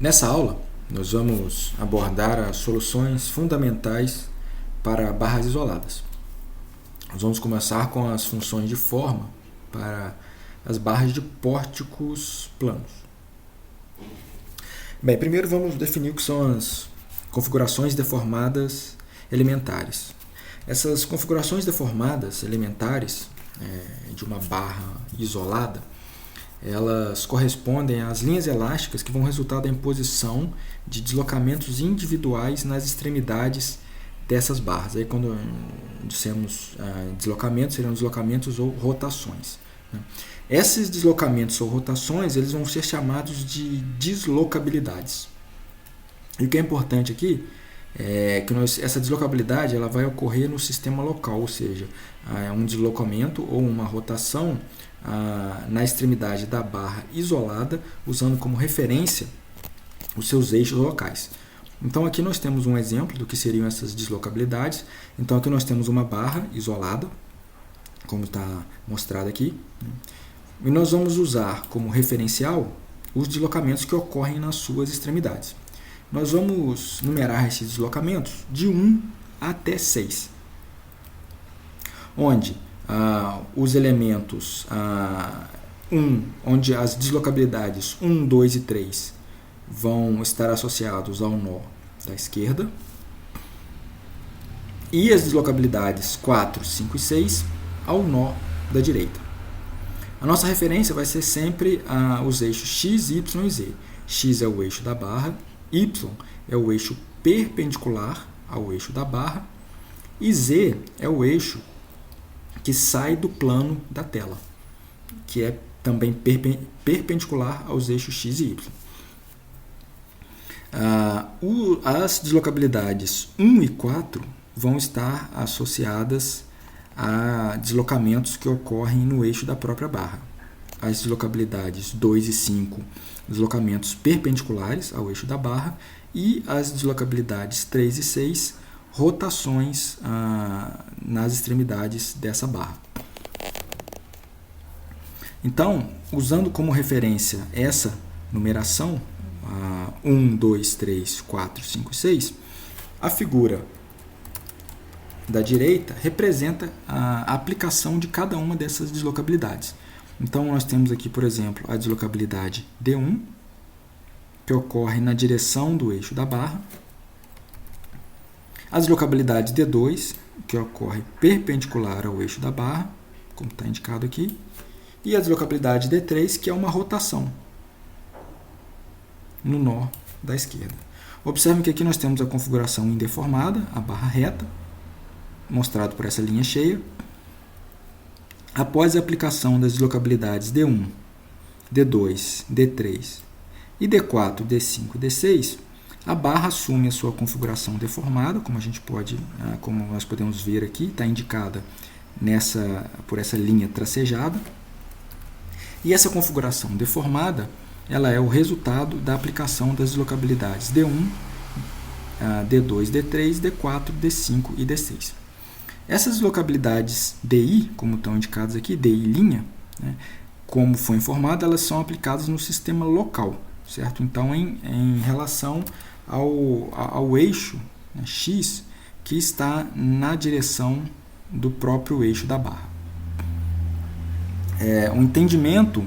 Nessa aula, nós vamos abordar as soluções fundamentais para barras isoladas. Nós vamos começar com as funções de forma para as barras de pórticos planos. Bem, primeiro vamos definir o que são as configurações deformadas elementares. Essas configurações deformadas elementares de uma barra isolada, elas correspondem às linhas elásticas que vão resultar da imposição de deslocamentos individuais nas extremidades dessas barras. Aí quando dissemos deslocamentos, seriam deslocamentos ou rotações. Esses deslocamentos ou rotações, eles vão ser chamados de deslocabilidades. E o que é importante aqui é que essa deslocabilidade ela vai ocorrer no sistema local, ou seja, um deslocamento ou uma rotação na extremidade da barra isolada, usando como referência os seus eixos locais. Então aqui nós temos um exemplo do que seriam essas deslocabilidades. Então aqui nós temos uma barra isolada, como está mostrado aqui, e nós vamos usar como referencial os deslocamentos que ocorrem nas suas extremidades. Nós vamos numerar esses deslocamentos de 1 até 6, onde os elementos onde as deslocabilidades 1, 2 e 3 vão estar associados ao nó da esquerda, e as deslocabilidades 4, 5 e 6 ao nó da direita. A nossa referência vai ser sempre os eixos x, y e z. X é o eixo da barra, y é o eixo perpendicular ao eixo da barra e z é o eixo que sai do plano da tela, que é também perpendicular aos eixos x e y. As deslocabilidades 1 e 4 vão estar associadas a deslocamentos que ocorrem no eixo da própria barra. As deslocabilidades 2 e 5, deslocamentos perpendiculares ao eixo da barra, e as deslocabilidades 3 e 6, rotações nas extremidades dessa barra. Então, usando como referência essa numeração, 1, 2, 3, 4, 5 e 6, a figura da direita representa a aplicação de cada uma dessas deslocabilidades. Então, nós temos aqui, por exemplo, a deslocabilidade D1, que ocorre na direção do eixo da barra, a deslocabilidade D2, que ocorre perpendicular ao eixo da barra, como está indicado aqui, e a deslocabilidade D3, que é uma rotação no nó da esquerda. Observe que aqui nós temos a configuração indeformada, a barra reta, mostrado por essa linha cheia. Após a aplicação das deslocabilidades D1, D2, D3 e D4, D5 e D6, a barra assume a sua configuração deformada, como nós podemos ver aqui, está indicada por essa linha tracejada. E essa configuração deformada, ela é o resultado da aplicação das deslocabilidades D1, D2, D3, D4, D5 e D6. Essas deslocabilidades DI, como estão indicadas aqui, DI', como foi informado, elas são aplicadas no sistema local, certo? Então, em relação ao eixo X, que está na direção do próprio eixo da barra. O entendimento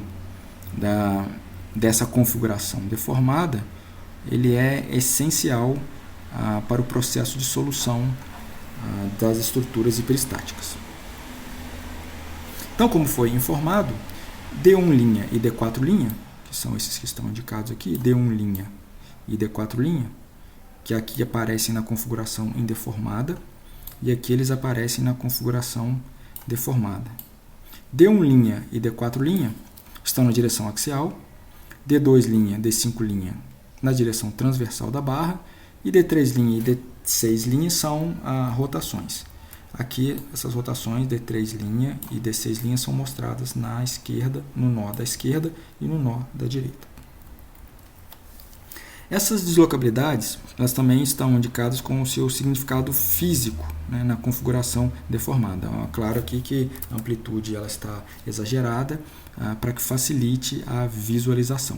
dessa configuração deformada, ele é essencial para o processo de solução das estruturas hiperestáticas. Então, como foi informado, D1' e D4', que são esses que estão indicados aqui, D1' e D4', que aqui aparecem na configuração indeformada e aqui eles aparecem na configuração deformada. D1' e D4' estão na direção axial, D2', D5' na direção transversal da barra, e D3' e D6' são rotações. Aqui, essas rotações D3' e D6' são mostradas na esquerda, no nó da esquerda e no nó da direita. Essas deslocabilidades, elas também estão indicadas com o seu significado físico, na configuração deformada. Claro aqui que a amplitude ela está exagerada para que facilite a visualização.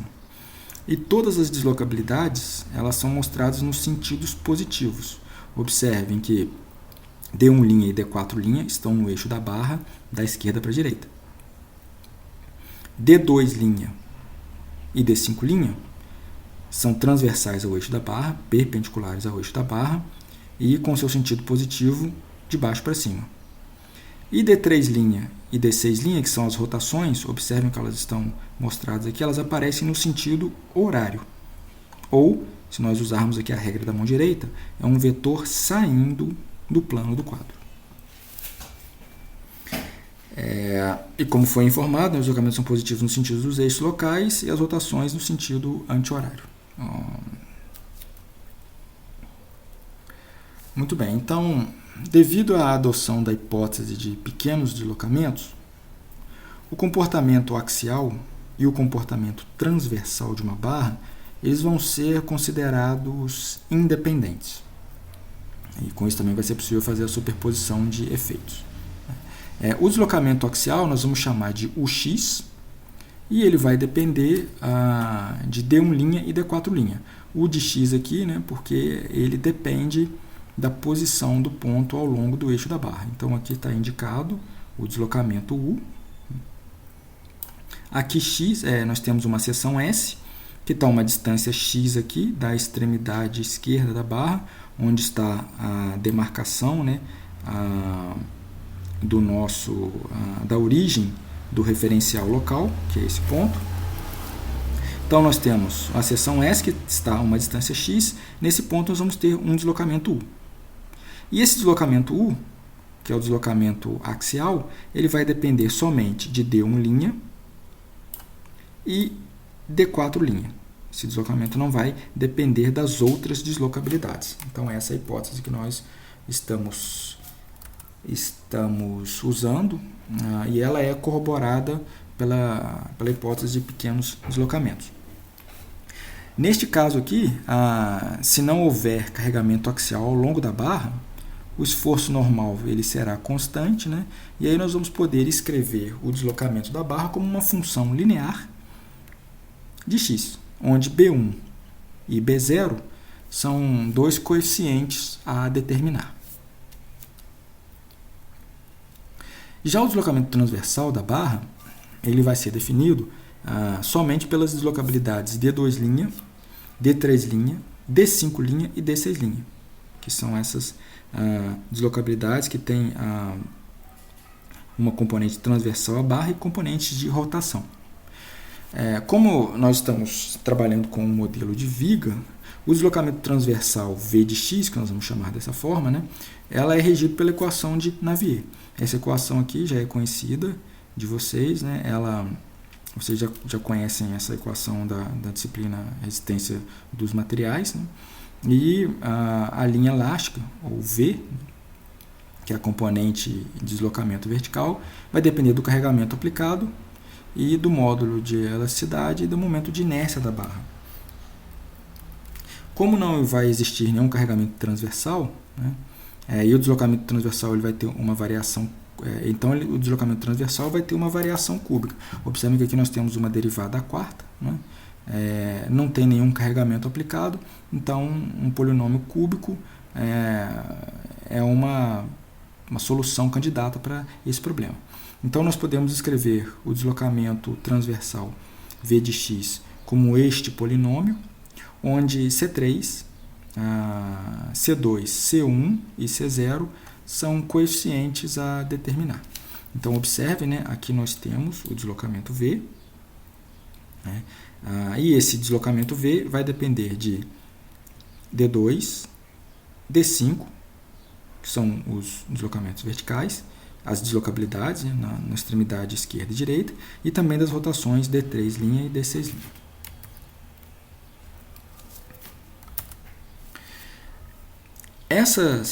E todas as deslocabilidades elas são mostradas nos sentidos positivos. Observem que D1' e D4' estão no eixo da barra da esquerda para a direita. D2' e D5' são transversais ao eixo da barra, perpendiculares ao eixo da barra e com seu sentido positivo de baixo para cima. E D3' e D6', que são as rotações, observem que elas estão mostradas aqui, elas aparecem no sentido horário. Ou, se nós usarmos aqui a regra da mão direita, é um vetor saindo do plano do quadro. E como foi informado, os deslocamentos são positivos no sentido dos eixos locais e as rotações no sentido anti-horário. Muito bem, então, devido à adoção da hipótese de pequenos deslocamentos, o comportamento axial e o comportamento transversal de uma barra, eles vão ser considerados independentes. E com isso também vai ser possível fazer a superposição de efeitos. O deslocamento axial nós vamos chamar de UX, e ele vai depender de D1' e D4'. O de X aqui, né, porque ele depende da posição do ponto ao longo do eixo da barra. Então, aqui está indicado o deslocamento U. Aqui X, nós temos uma seção S, que está uma distância X aqui, da extremidade esquerda da barra, onde está a demarcação, né, da origem do referencial local, que é esse ponto. Então, nós temos a seção S, que está a uma distância X. Nesse ponto, nós vamos ter um deslocamento U. E esse deslocamento U, que é o deslocamento axial, ele vai depender somente de D1' e D4'. Esse deslocamento não vai depender das outras deslocabilidades. Então, essa é a hipótese que nós estamos usando, e ela é corroborada pela hipótese de pequenos deslocamentos. Neste caso aqui, se não houver carregamento axial ao longo da barra, o esforço normal ele será constante, né? E aí nós vamos poder escrever o deslocamento da barra como uma função linear de x, onde B1 e B0 são dois coeficientes a determinar. Já o deslocamento transversal da barra, ele vai ser definido somente pelas deslocabilidades D2', D3', D5' e D6', que são essas deslocabilidades que têm uma componente transversal à barra e componentes de rotação. Como nós estamos trabalhando com um modelo de viga, o deslocamento transversal V de x, que nós vamos chamar dessa forma, né, ela é regida pela equação de Navier. Essa equação aqui já é conhecida de vocês, né, vocês já conhecem essa equação da disciplina resistência dos materiais, né, e a linha elástica, ou V, que é a componente de deslocamento vertical, vai depender do carregamento aplicado e do módulo de elasticidade e do momento de inércia da barra. Como não vai existir nenhum carregamento transversal, né, e o deslocamento transversal ele vai ter uma variação, então o deslocamento transversal vai ter uma variação cúbica. Observem que aqui nós temos uma derivada à quarta, né, não tem nenhum carregamento aplicado, então um polinômio cúbico é uma solução candidata para esse problema. Então, nós podemos escrever o deslocamento transversal V de x como este polinômio, onde C3, C2, C1 e C0 são coeficientes a determinar. Então, observe, né, aqui nós temos o deslocamento V, né, e esse deslocamento V vai depender de D2, D5, que são os deslocamentos verticais, as deslocabilidades, né, na extremidade esquerda e direita, e também das rotações D3' e D6'.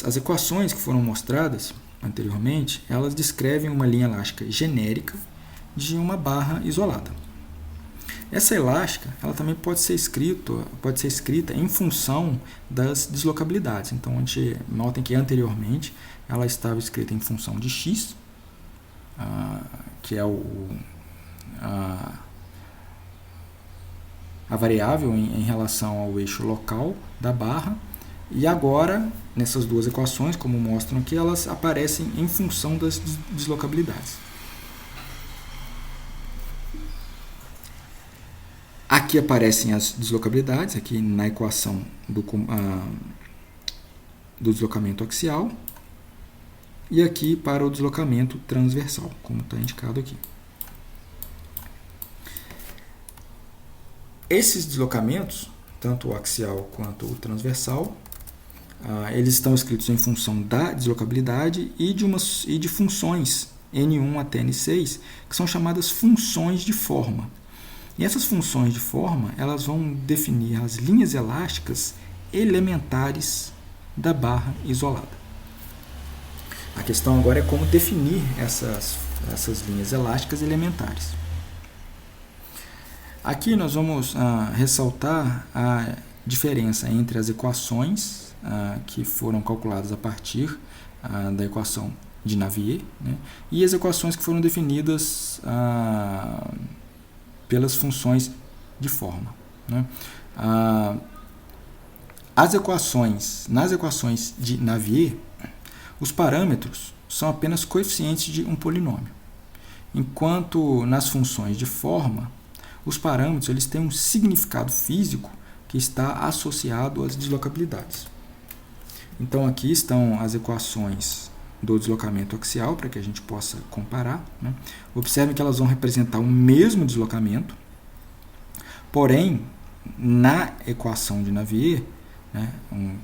As equações que foram mostradas anteriormente, elas descrevem uma linha elástica genérica de uma barra isolada. Essa elástica, ela também pode ser escrita em função das deslocabilidades. Então, notem que anteriormente ela estava escrita em função de x, que é a variável em relação ao eixo local da barra, e agora, nessas duas equações, como mostram aqui, elas aparecem em função das deslocabilidades. Aqui aparecem as deslocabilidades, aqui na equação do deslocamento axial, e aqui para o deslocamento transversal, como está indicado aqui. Esses deslocamentos, tanto o axial quanto o transversal, eles estão escritos em função da deslocabilidade e de funções N1 até N6, que são chamadas funções de forma. E essas funções de forma, elas vão definir as linhas elásticas elementares da barra isolada. A questão agora é como definir essas linhas elásticas elementares. Aqui nós vamos ressaltar a diferença entre as equações que foram calculadas a partir da equação de Navier, né, e as equações que foram definidas pelas funções de forma, né. Nas equações de Navier, os parâmetros são apenas coeficientes de um polinômio, enquanto nas funções de forma, os parâmetros eles têm um significado físico que está associado às deslocabilidades. Então aqui estão as equações do deslocamento axial, para que a gente possa comparar, né? Observe que elas vão representar o mesmo deslocamento, porém, na equação de Navier, né,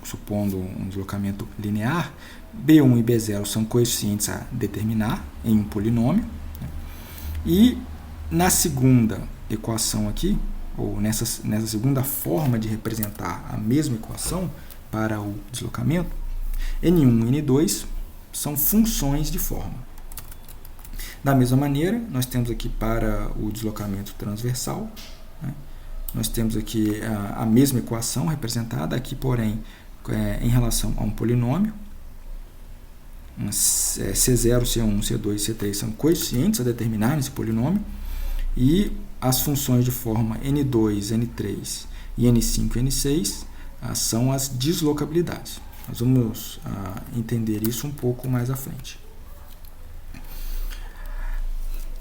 supondo um deslocamento linear, B1 e B0 são coeficientes a determinar em um polinômio, né? E na segunda equação aqui, ou nessa segunda forma de representar a mesma equação para o deslocamento, N1 e N2 são funções de forma. Da mesma maneira, nós temos aqui para o deslocamento transversal, né, nós temos aqui a mesma equação representada, aqui porém em relação a um polinômio. C0, C1, C2 e C3 são coeficientes a determinar nesse polinômio, e as funções de forma N2, N3 e N5 e N6 são as deslocabilidades. Nós vamos entender isso um pouco mais à frente.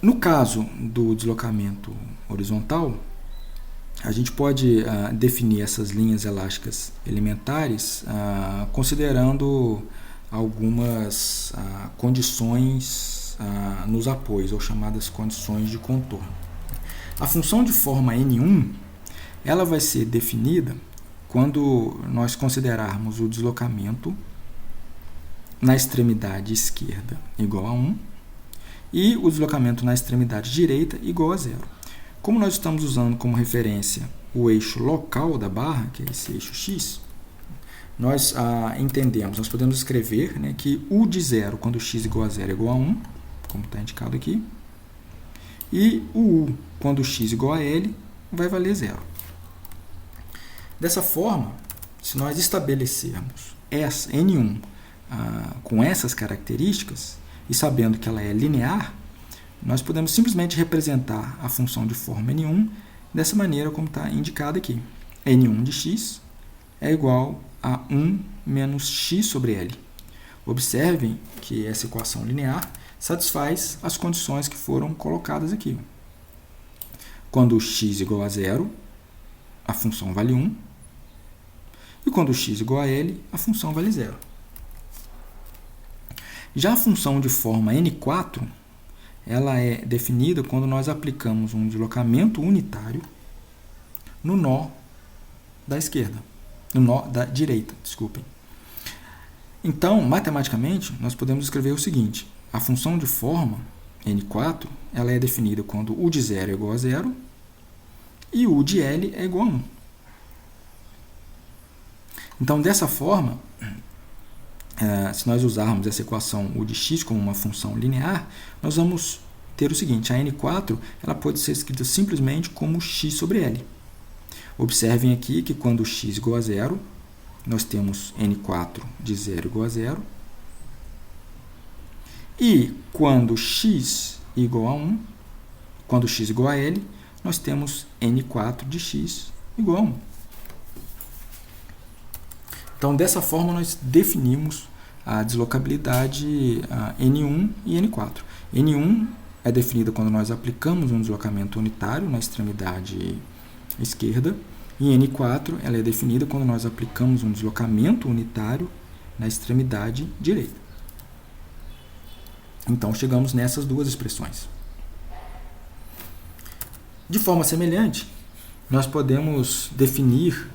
No caso do deslocamento horizontal, a gente pode definir essas linhas elásticas elementares considerando algumas condições nos apoios, ou chamadas condições de contorno. A função de forma N1 ela vai ser definida quando nós considerarmos o deslocamento na extremidade esquerda igual a 1 e o deslocamento na extremidade direita igual a 0. Como nós estamos usando como referência o eixo local da barra, que é esse eixo x, nós nós podemos escrever, né, que u de 0 quando x igual a 0 é igual a 1, como está indicado aqui, e o u quando x igual a l vai valer 0. Dessa forma, se nós estabelecermos essa N1 com essas características, e sabendo que ela é linear, nós podemos simplesmente representar a função de forma N1 dessa maneira como está indicado aqui. N1 de x é igual a 1 menos x sobre L. Observem que essa equação linear satisfaz as condições que foram colocadas aqui. Quando x igual a 0, a função vale 1. E quando x igual a L, a função vale 0. Já a função de forma N4, ela é definida quando nós aplicamos um deslocamento unitário no nó da esquerda, no nó da direita, desculpem. Então, matematicamente, nós podemos escrever o seguinte: a função de forma N4, ela é definida quando u de 0 é igual a 0 e u de L é igual a 1. Então, dessa forma, se nós usarmos essa equação u de x como uma função linear, nós vamos ter o seguinte: a N4 ela pode ser escrita simplesmente como x sobre L. Observem aqui que quando x igual a 0, nós temos N4 de 0 igual a 0. E quando x igual a 1, quando x igual a L, nós temos n4 de x igual a 1. Então, dessa forma, nós definimos a deslocabilidade N1 e N4. N1 é definida quando nós aplicamos um deslocamento unitário na extremidade esquerda, e N4 ela é definida quando nós aplicamos um deslocamento unitário na extremidade direita. Então, chegamos nessas duas expressões. De forma semelhante, nós podemos definir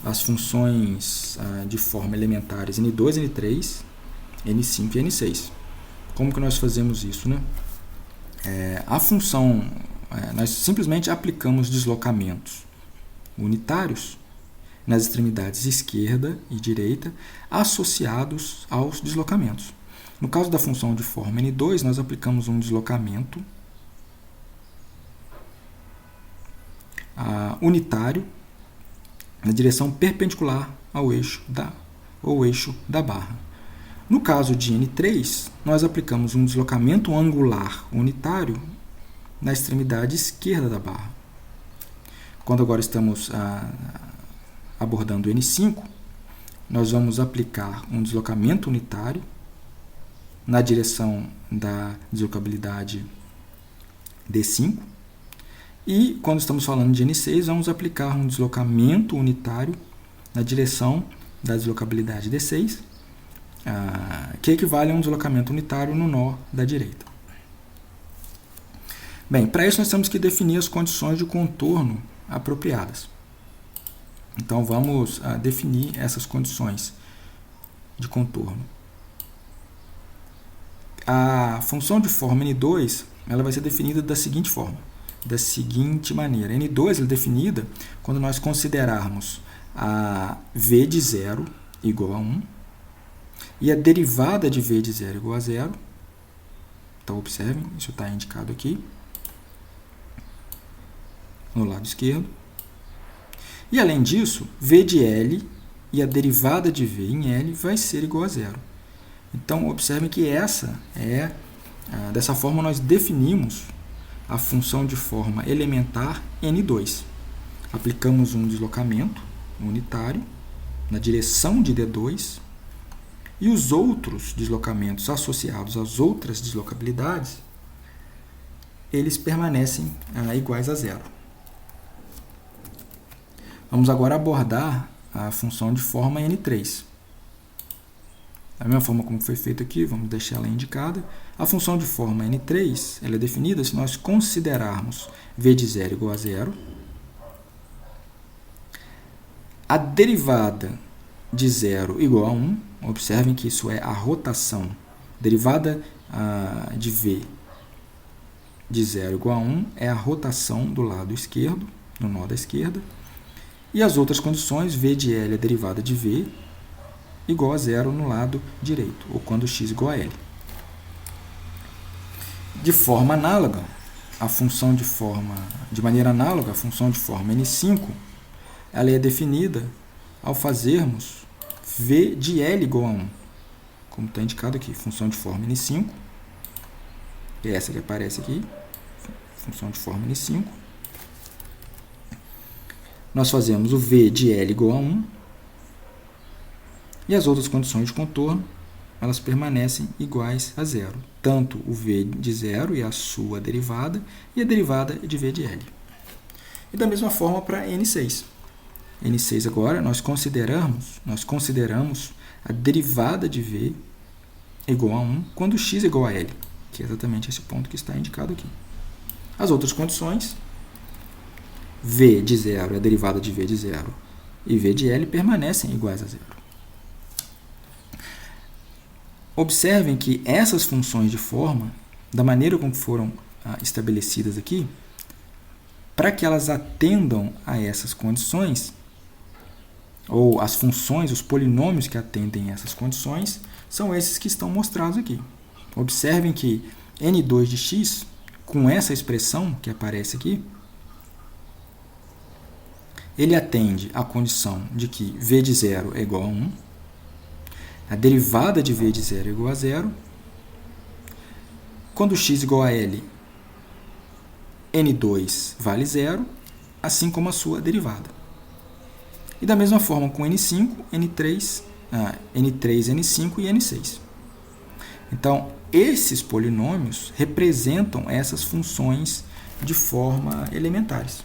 as funções de forma elementares N2, N3, N5 e N6. Como que nós fazemos isso, né? A função, nós simplesmente aplicamos deslocamentos unitários nas extremidades esquerda e direita associados aos deslocamentos. No caso da função de forma N2, nós aplicamos um deslocamento unitário na direção perpendicular ao eixo da barra. No caso de N3, nós aplicamos um deslocamento angular unitário na extremidade esquerda da barra. Quando agora estamos abordando N5, nós vamos aplicar um deslocamento unitário na direção da deslocabilidade D5. E, quando estamos falando de N6, vamos aplicar um deslocamento unitário na direção da deslocabilidade D6, que equivale a um deslocamento unitário no nó da direita. Bem, para isso nós temos que definir as condições de contorno apropriadas. Então, vamos definir essas condições de contorno. A função de forma N2 ela vai ser definida da seguinte forma. Da seguinte maneira. N2 é definida quando nós considerarmos a v de 0 igual a 1 e a derivada de v de 0 igual a 0. Então, observem, isso está indicado aqui no lado esquerdo. E, além disso, v de L e a derivada de v em L vai ser igual a 0. Então, observem que dessa forma nós definimos a função de forma elementar N2. Aplicamos um deslocamento unitário na direção de D2 e os outros deslocamentos associados às outras deslocabilidades, eles permanecem iguais a 0. Vamos agora abordar a função de forma N3. Da mesma forma como foi feito aqui, vamos deixar ela indicada. A função de forma N3 ela é definida se nós considerarmos v de 0 igual a 0, a derivada de 0 igual a 1, observem que isso é a rotação, derivada de v de 0 igual a 1 é a rotação do lado esquerdo, no nó da esquerda, e as outras condições, v de L é a derivada de v, igual a 0 no lado direito, ou quando x igual a L. De forma análoga, de maneira análoga, a função de forma N5 ela é definida ao fazermos v de L igual a 1, como está indicado aqui, função de forma N5, essa que aparece aqui, função de forma N5. Nós fazemos o v de L igual a 1, e as outras condições de contorno, elas permanecem iguais a 0. Tanto o v de 0 e a sua derivada, e a derivada de v de L. E da mesma forma para N6. N6 agora, nós consideramos a derivada de v igual a 1 quando x é igual a L, que é exatamente esse ponto que está indicado aqui. As outras condições, v de 0 é a derivada de v de 0 e v de L permanecem iguais a 0. Observem que essas funções de forma, da maneira como foram estabelecidas aqui, para que elas atendam a essas condições, ou as funções, os polinômios que atendem a essas condições, são esses que estão mostrados aqui. Observem que n2 de x, com essa expressão que aparece aqui, ele atende à condição de que v de 0 é igual a 1, a derivada de v de 0 é igual a 0. Quando x igual a L, N2 vale 0, assim como a sua derivada. E da mesma forma com N5, N3, N5 e N6. Então, esses polinômios representam essas funções de forma elementares.